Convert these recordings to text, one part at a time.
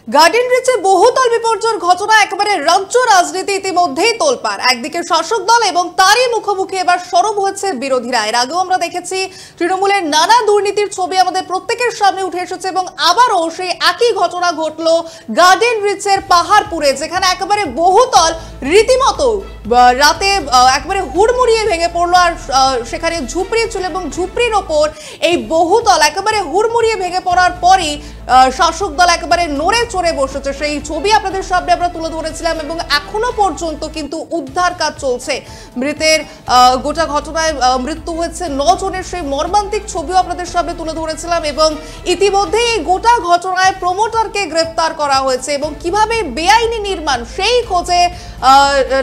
Garden রিচে বহুতল বিপর্যয়ের ঘটনা একেবারে রাজ্য রাজনীতি ইতিমধ্যেই তোলপাড়। একদিকে শাসক দল এবং তারই মুখোমুখি এবার সরব হচ্ছে বিরোধীরা। এর আগেও আমরা দেখেছি তৃণমূলের নানা দুর্নীতির ছবি আমাদের প্রত্যেকের সামনে উঠে এসেছে এবং আবারও সেই একই ঘটনা ঘটলো গার্ডেন রিচের পাহাড়পুরে, যেখানে একেবারে বহুতল রীতিমতো রাতে একেবারে হুড়মুড়িয়ে ভেঙে পড়লো। আর সেখানে ঝুপড়ি ছিল এবং ঝুপড়ির ওপর এই বহুতল একেবারে হুড়মুড়িয়ে ভেঙে পড়ার পরই শাসক দল একেবারে নড়ে চড়ে বসেছে। সেই ছবি আপনাদের সামনে আমরা তুলে ধরেছিলাম এবং এখনো পর্যন্ত কিন্তু উদ্ধার কাজ চলছে। মৃতের গোটা ঘটনায় মৃত্যু হয়েছে 9 জনের, সেই মর্মান্তিক ছবিও আপনাদের সামনে তুলে ধরেছিলাম এবং ইতিমধ্যে এই গোটা ঘটনায় প্রমোটারকে গ্রেফতার করা হয়েছে এবং কিভাবে বেআইনি নির্মাণ সেই খোঁজে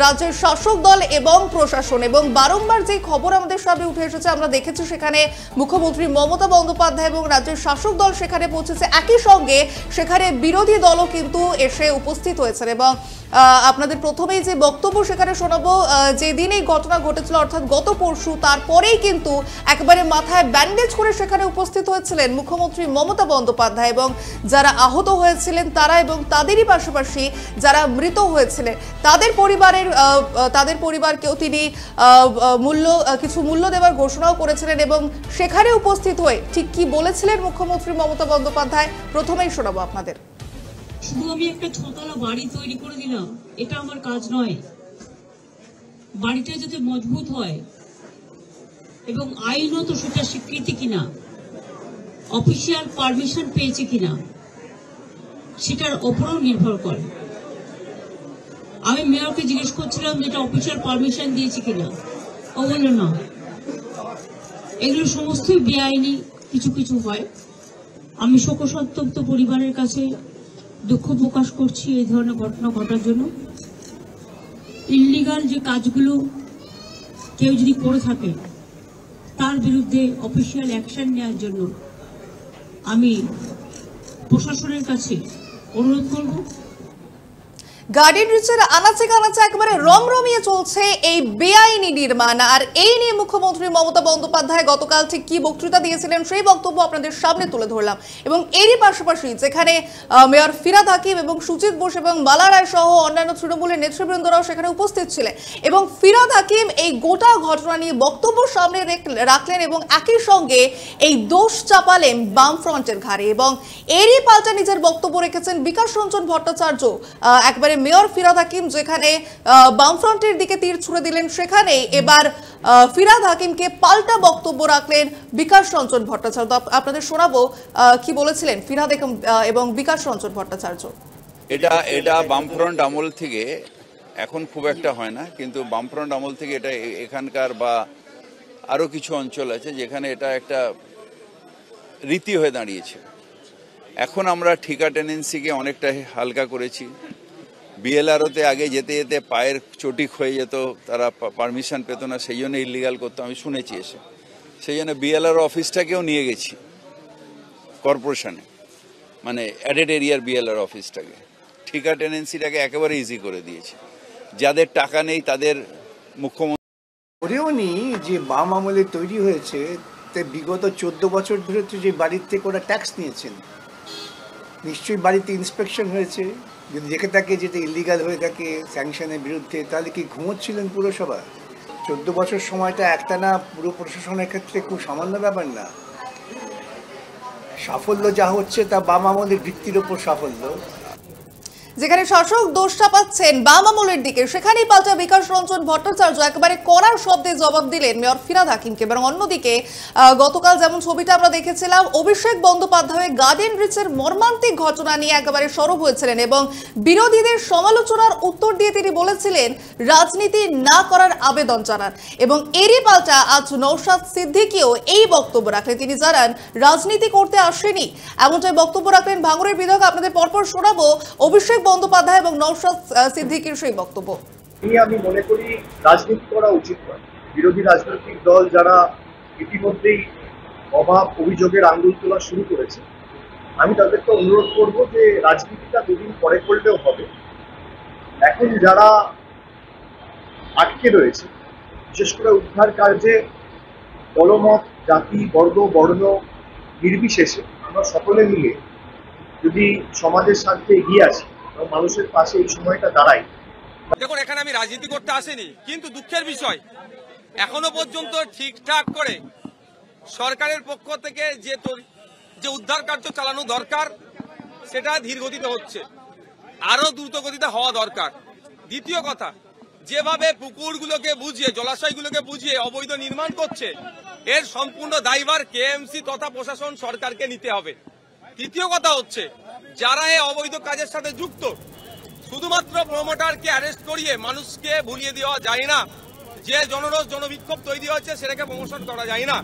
রাজ্যের শাসক দল এবং প্রশাসন। এবং বারংবার যে খবর আমাদের সামনে উঠে এসেছে, আমরা দেখেছি সেখানে মুখ্যমন্ত্রী মমতা বন্দ্যোপাধ্যায় এবং রাজ্যের শাসক দল সেখানে পৌঁছেছে, একই সঙ্গে সেখানে বিরোধী দলও কিন্তু এসে উপস্থিত হয়েছেন। এবং আপনাদের প্রথমেই যে বক্তব্য সেখানে শোনাবো, যেদিন এই ঘটনা ঘটেছিল অর্থাৎ গত পরশু, তারপরেই কিন্তু একেবারে মাথায় ব্যান্ডেজ করে সেখানে উপস্থিত হয়েছিলেন মুখ্যমন্ত্রী মমতা বন্দ্যোপাধ্যায় এবং যারা আহত হয়েছিলেন তারা এবং তাদেরই পাশাপাশি যারা মৃত হয়েছিলেন তাদের পরিবারকেও তিনি কিছু মূল্য দেওয়ার ঘোষণাও করেছিলেন। এবং সেখানে উপস্থিত হয়ে ঠিক কি বলেছিলেন মুখ্যমন্ত্রী মমতা বন্দ্যোপাধ্যায় প্রথমেই শোনাবো আপনাদের। শুধু আমি একটা 6তলা বাড়ি তৈরি করে দিলাম, এটা আমার কাজ নয়। বাড়িটা যাতে মজবুত হয় এবং আইনত সেটা স্বীকৃতি কিনা, অফিসিয়াল পারমিশন পেয়েছে কিনা, সেটার ওপরও নির্ভর করে। আমি মেয়রকে জিজ্ঞেস করছিলাম যেটা অফিসিয়াল পারমিশন দিয়েছে কিনা, ও বলল না। এগুলো সমস্তই বেআইনি কিছু কিছু হয়। আমি শোকসন্তপ্ত পরিবারের কাছে দুঃখ প্রকাশ করছি এই ধরনের ঘটনা ঘটার জন্য। ইললিগাল যে কাজগুলো কেউ যদি করে থাকে তার বিরুদ্ধে অফিসিয়াল অ্যাকশন নেওয়ার জন্য আমি প্রশাসনের কাছে অনুরোধ করব। গার্ডেন রিচের আনাচে কানাচে একেবারে রমরমিয়ে চলছে এই বেআইনি নির্মাণ। আর এই নিয়ে মুখ্যমন্ত্রী মমতা বন্দ্যোপাধ্যায় গতকাল ঠিক কি বক্তৃতা দিয়েছিলেন সেই বক্তব্য আপনাদের সামনে তুলে ধরলাম। এবং এরই পাশাপাশি যেখানে মেয়র ফিরহাদ হাকিম এবং সুজিত বোস এবং বালা রায় সহ অন্যান্য তৃণমূলের নেতৃবৃন্দরাও সেখানে উপস্থিত ছিলেন এবং ফিরহাদ হাকিম এই গোটা ঘটনা নিয়ে বক্তব্য সামনে রাখলেন এবং একই সঙ্গে এই দোষ চাপালেন বামফ্রন্টের ঘাড়ে। এবং এরই পাল্টা নিজের বক্তব্য রেখেছেন বিকাশ রঞ্জন ভট্টাচার্য। একবারে মেয়র ফিরহাদ হাকিম যেখানে বামফ্রন্টের দিকে তীর ছুড়ে দিলেন, সেখানে এবার ফিরহাদ হাকিমকে পাল্টা বক্তব্য রাখলেন বিকাশ রঞ্জন ভট্টাচার্য। আপনাদের শোনাবো কি বলেছিলেন ফিরহাদ এবং বিকাশ রঞ্জন ভট্টাচার্য। এটা বামফ্রন্ট আমল থেকে এখন খুব একটা হয় না, কিন্তু বামফ্রন্ট আমল থেকে এটা এখানকার বা আরো কিছু অঞ্চল আছে যেখানে এটা একটা রীতি হয়ে দাঁড়িয়েছে। এখন আমরা ঠিকা টেনেন্সিকে অনেকটা হালকা করেছি। বিএলআরওতে আগে যেতে যেতে পায়ের চটি ক্ষয়ে যেত, তারা পারমিশন পেত না, সেই জন্য ইলিগাল করতো, আমি শুনেছি এসে। সেই জন্য বিএলআরও অফিসটাকেও নিয়ে গেছি কর্পোরেশনে, মানে অ্যাডেড এরিয়ার বিএলআর অফিসটাকে। ঠিকা টেনেন্সিটাকে একেবারে ইজি করে দিয়েছি। যাদের টাকা নেই তাদের মুখ্যমন্ত্রী যে বাম আমলে তৈরি হয়েছে, বিগত 14 বছর ধরে তো যে বাড়ির থেকে ওরা ট্যাক্স নিয়েছেন, নিশ্চয়ই বাড়িতে ইন্সপেকশন হয়েছে। যদি দেখে থাকে যেটা ইলিগাল হয়ে থাকে স্যাংশনের বিরুদ্ধে, তাহলে কি ঘুমোচ্ছিলেন পুরসভা? 14 বছর সময়টা একটানা পুরো প্রশাসনের ক্ষেত্রে খুব সামান্য ব্যাপার না। সাফল্য যা হচ্ছে তা বাম আমলের ভিত্তির ওপর সাফল্য। যেখানে শাসক দোষ চাপাচ্ছেন বাম আমলের দিকে, সেখানেই পাল্টা বিকাশ রঞ্জন ভট্টাচার্য একেবারে কড়া শব্দে জবাব দিলেন মেয়র ফিরহাদ হাকিমকে। এবং অন্যদিকে গতকাল যেমন ছবিটা আমরা দেখেছিলাম, অভিষেক বন্দ্যোপাধ্যায় গার্ডেন রিচের মর্মান্তিক ঘটনা নিয়ে একেবারে সরব হয়েছিলেন এবং বিরোধীদের সমালোচনার উত্তর দিয়ে তিনি বলেছিলেন রাজনীতি না করার আবেদন জানান। এবং এরই পাল্টা আজ নওশাদ সিদ্দিকীও এই বক্তব্য রাখলেন। তিনি জানান রাজনীতি করতে আসেনি, এমনটাই বক্তব্য রাখলেন ভাঙড়ের বিধায়ক। আপনাদের পরপর শোনাবো অভিষেক বন্দ্যোপাধ্যায় এবং নওশাদ সিদ্দিকীর সেই বক্তব্য। আমি মনে করি রাজনীতি করা উচিত নয়। বিরোধী রাজনৈতিক দল যারা ইতিমধ্যেই অভাব অভিযোগের আঙুল তোলা শুরু করেছে, আমি তাদেরকে অনুরোধ করব যে রাজনীতিটা দুদিন পরে করলেও হবে। এখন যারা আটকে রয়েছে, বিশেষ করে উদ্ধার কার্যে দলমত, জাতি, বর্গ, বর্ণ নির্বিশেষে আমরা সকলে মিলে যদি সমাজের স্বার্থে এগিয়ে আসি এবং মানুষের পাশে এই সময়টা দাঁড়াই। দেখুন, এখানে আমি রাজনীতি করতে আসিনি, কিন্তু দুঃখের বিষয় এখনো পর্যন্ত ঠিকঠাক করে সরকারের পক্ষ থেকে যে উদ্ধার কার্য চালানো দরকার সেটা ধীর গতিতে হচ্ছে, আরো দ্রুত গতিতে হওয়া দরকার। দ্বিতীয় কথা, যেভাবে পুকুরগুলোকে বুঝিয়ে, জলাশয়গুলোকে বুঝিয়ে অবৈধ নির্মাণ করছে, এর সম্পূর্ণ দায়ভার কেএমসি তথা প্রশাসন সরকারকে নিতে হবে। তৃতীয় কথা হচ্ছে, যারা এই অবৈধ কাজের সাথে যুক্ত, শুধুমাত্র প্রমোটারকে অ্যারেস্ট করিয়ে মানুষকে ভুলিয়ে দেওয়া যায় না। যে জনরোষ জনবিক্ষোভ তৈরি হচ্ছে সেটাকে প্রমোশন করা যায় না।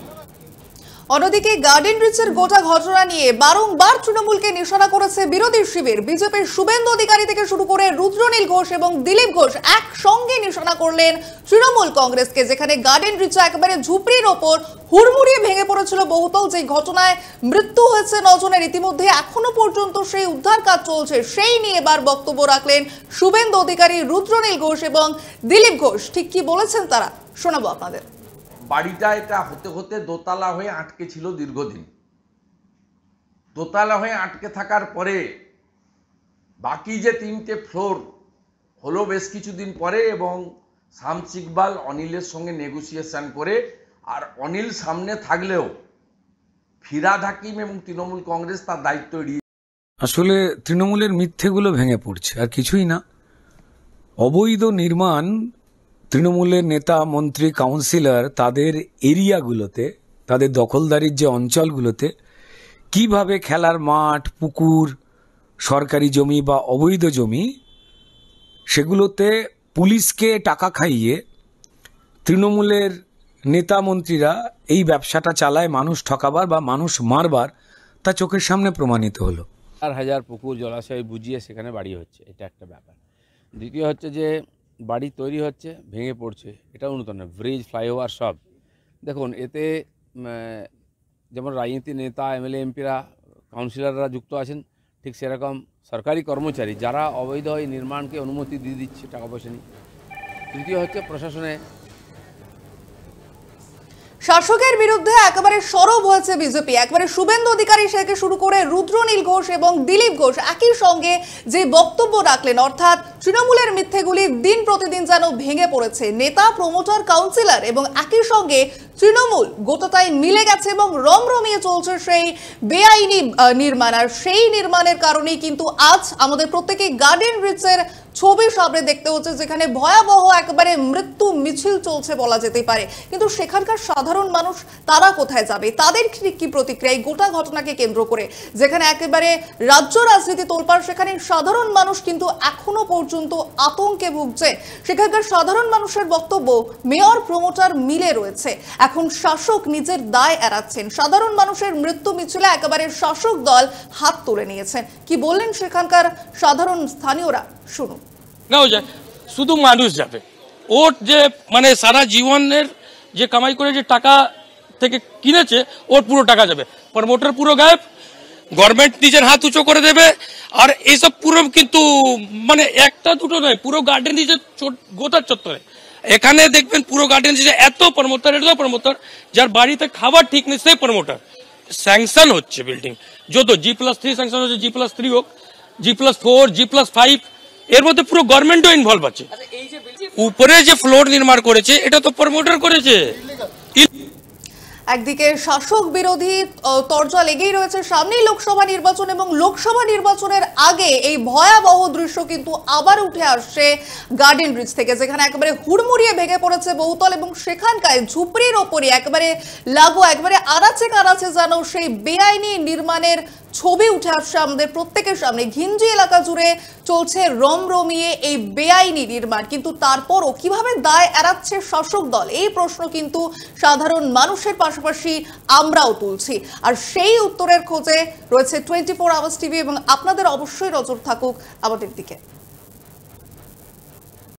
অন্যদিকে গার্ডেন রিচের গোটা ঘটনা নিয়ে বারংবার তৃণমূলকে নিশানা করেছে বিরোধী শিবির। বিজেপির শুভেন্দু অধিকারী থেকে শুরু করে রুদ্রনীল ঘোষ এবং দিলীপ ঘোষ একসঙ্গে নিশানা করলেন তৃণমূল কংগ্রেসকে, যেখানে গার্ডেন রিচে একেবারে ঝুপড়ির ওপর হুড়মুড়িয়ে ভেঙে পড়েছিল বহুতল। যে ঘটনায় মৃত্যু হয়েছে 9 জনের, ইতিমধ্যে এখনো পর্যন্ত সেই উদ্ধার কাজ চলছে, সেই নিয়ে এবার বক্তব্য রাখলেন শুভেন্দু অধিকারী, রুদ্রনীল ঘোষ এবং দিলীপ ঘোষ। ঠিক কি বলেছেন তারা, শোনাবো আপনাদের। বাড়িটা এটা হতে হতে দোতলা হয়ে আটকে ছিল দীর্ঘদিন। দোতলা হয়ে আটকে থাকার পরে বাকি যে 3টে ফ্লোর হলো বেশ কিছুদিন পরে, এবং শামস ইকবাল অনিলের সঙ্গে নেগোসিয়েশন করে, আর অনিল সামনে থাকলেও ফিরাদ হাকিম এবং তৃণমূল কংগ্রেস তার দায়িত্ব এড়িয়ে। আসলে তৃণমূলের মিথ্যেগুলো ভেঙে পড়ছে, আর কিছুই না। অবৈধ নির্মাণ তৃণমূলের নেতা, মন্ত্রী, কাউন্সিলর তাদের এরিয়াগুলোতে, তাদের দখলদারির যে অঞ্চলগুলোতে কিভাবে খেলার মাঠ, পুকুর, সরকারি জমি বা অবৈধ জমি, সেগুলোতে পুলিশকে টাকা খাইয়ে তৃণমূলের নেতা মন্ত্রীরা এই ব্যবসাটা চালায় মানুষ ঠকাবার বা মানুষ মারবার, তা চোখের সামনে প্রমাণিত হলো। হাজার পুকুর জলাশয় বুঝিয়ে সেখানে বাড়ি হচ্ছে, এটা একটা ব্যাপার। দ্বিতীয় হচ্ছে যে বাড়ি তৈরি হচ্ছে, ভেঙে পড়ছে, এটা নতুন ব্রিজ, ফ্লাইওভার সব। দেখুন, এতে যেমন রাজনীতি নেতা, এমএলএ, এমপিরা, কাউন্সিলররা যুক্ত আছেন, ঠিক সেরকম সরকারি কর্মচারী যারা অবৈধ এই নির্মাণকে অনুমতি দিয়ে দিচ্ছে টাকা পয়সা নিয়ে। তৃতীয় হচ্ছে প্রশাসনে। শাসকের বিরুদ্ধে একেবারে সরব হয়েছে বিজেপি। একেবারে শুভেন্দু অধিকারী থেকে শুরু করে রুদ্রনীল ঘোষ এবং দিলীপ ঘোষ একই সঙ্গে যে বক্তব্য রাখলেন, অর্থাৎ তৃণমূলের মিথ্যেগুলি দিন প্রতিদিন যেন ভেঙে পড়েছে। নেতা, প্রমোটার, কাউন্সিলর এবং একই সঙ্গে তৃণমূল গোটাটাই মিলে গেছে এবং রমরমিয়ে চলছে সেই বেআইনি নির্মাণ। আর সেই নির্মাণের কারণেই কিন্তু আজ আমাদের প্রত্যেকেই গার্ডেন রিচের ছবি সামনে দেখতে হচ্ছে, যেখানে ভয়াবহ একেবারে মৃত্যু মিছিল চলছে বলা যেতে পারে। কিন্তু সেখানকার সাধারণ মানুষ তারা কোথায় যাবে, তাদের কি প্রতিক্রিয়া এই গোটা ঘটনাকে কেন্দ্র করে, যেখানে একেবারে রাজ্য রাজনীতি তোলপাড়, সেখানে সাধারণ মানুষ কিন্তু এখনো পর্যন্ত আতঙ্কে ভুগছে। সেখানকার সাধারণ মানুষের বক্তব্য, মেয়র, প্রমোটার মিলে রয়েছে, এখন শাসক নিজের দায় এড়াচ্ছেন। সাধারণ মানুষের মৃত্যু মিছিলে একেবারে শাসক দল হাত তুলে নিয়েছেন। কি বললেন সেখানকার সাধারণ স্থানীয়রা, শুনুন। শুধু মানুষ যাবে, ওর যে মানে সারা জীবনের যে কামাই করে যে টাকা থেকে কিনেছে, ওর পুরো টাকা যাবে, প্রমোটার পুরো গায়েব, গভর্নমেন্ট নিজের হাত উঁচু করে দেবে। আর এইসব পুরো কিন্তু মানে একটা দুটো নয়, পুরো গার্ডেন নিজের গোটার চত্বরে এখানে দেখবেন পুরো গার্ডেন নিজে এত প্রমোটার যার বাড়িতে খাবার ঠিক নেই, সেই প্রমোটার স্যাংশন হচ্ছে বিল্ডিং, যত G+3 স্যাংশন হচ্ছে, G+3 হোক, G+4, G+5, এর মধ্যে পুরো গভর্নমেন্টও ইনভলভ আছে। উপরে যে ফ্লোর নির্মাণ করেছে এটা তো প্রমোটার করেছে। একদিকে শাসক বিরোধী তরজা লেগেই রয়েছে, সামনেই লোকসভা নির্বাচন এবং লোকসভা নির্বাচনের আগে এই ভয়াবহ দৃশ্য কিন্তু আবার উঠে আসছে গার্ডেন ব্রিজ থেকে, যেখানে একেবারে হুড়মুড়িয়ে ভেঙে পড়েছে বহুতল এবং সেখানকার ঝুপড়ির ওপরে একেবারে লাগো, একেবারে আনাচে কানাচে যেন সেই বেআইনি নির্মাণের ছবি উঠে আসছে আমাদের প্রত্যেকের সামনে। ঘিঞ্জি এলাকা জুড়ে চলছে রমরমিয়ে এই বেআইনি নির্মাণ, কিন্তু তারপরও কিভাবে দায় এড়াচ্ছে শাসক দল, এই প্রশ্ন কিন্তু সাধারণ মানুষের পাশাপাশি আমরাও তুলছি। আর সেই উত্তরের খোঁজে রয়েছে 24 আওয়ার্স টিভি এবং আপনাদের অবশ্যই নজর থাকুক আমাদের দিকে।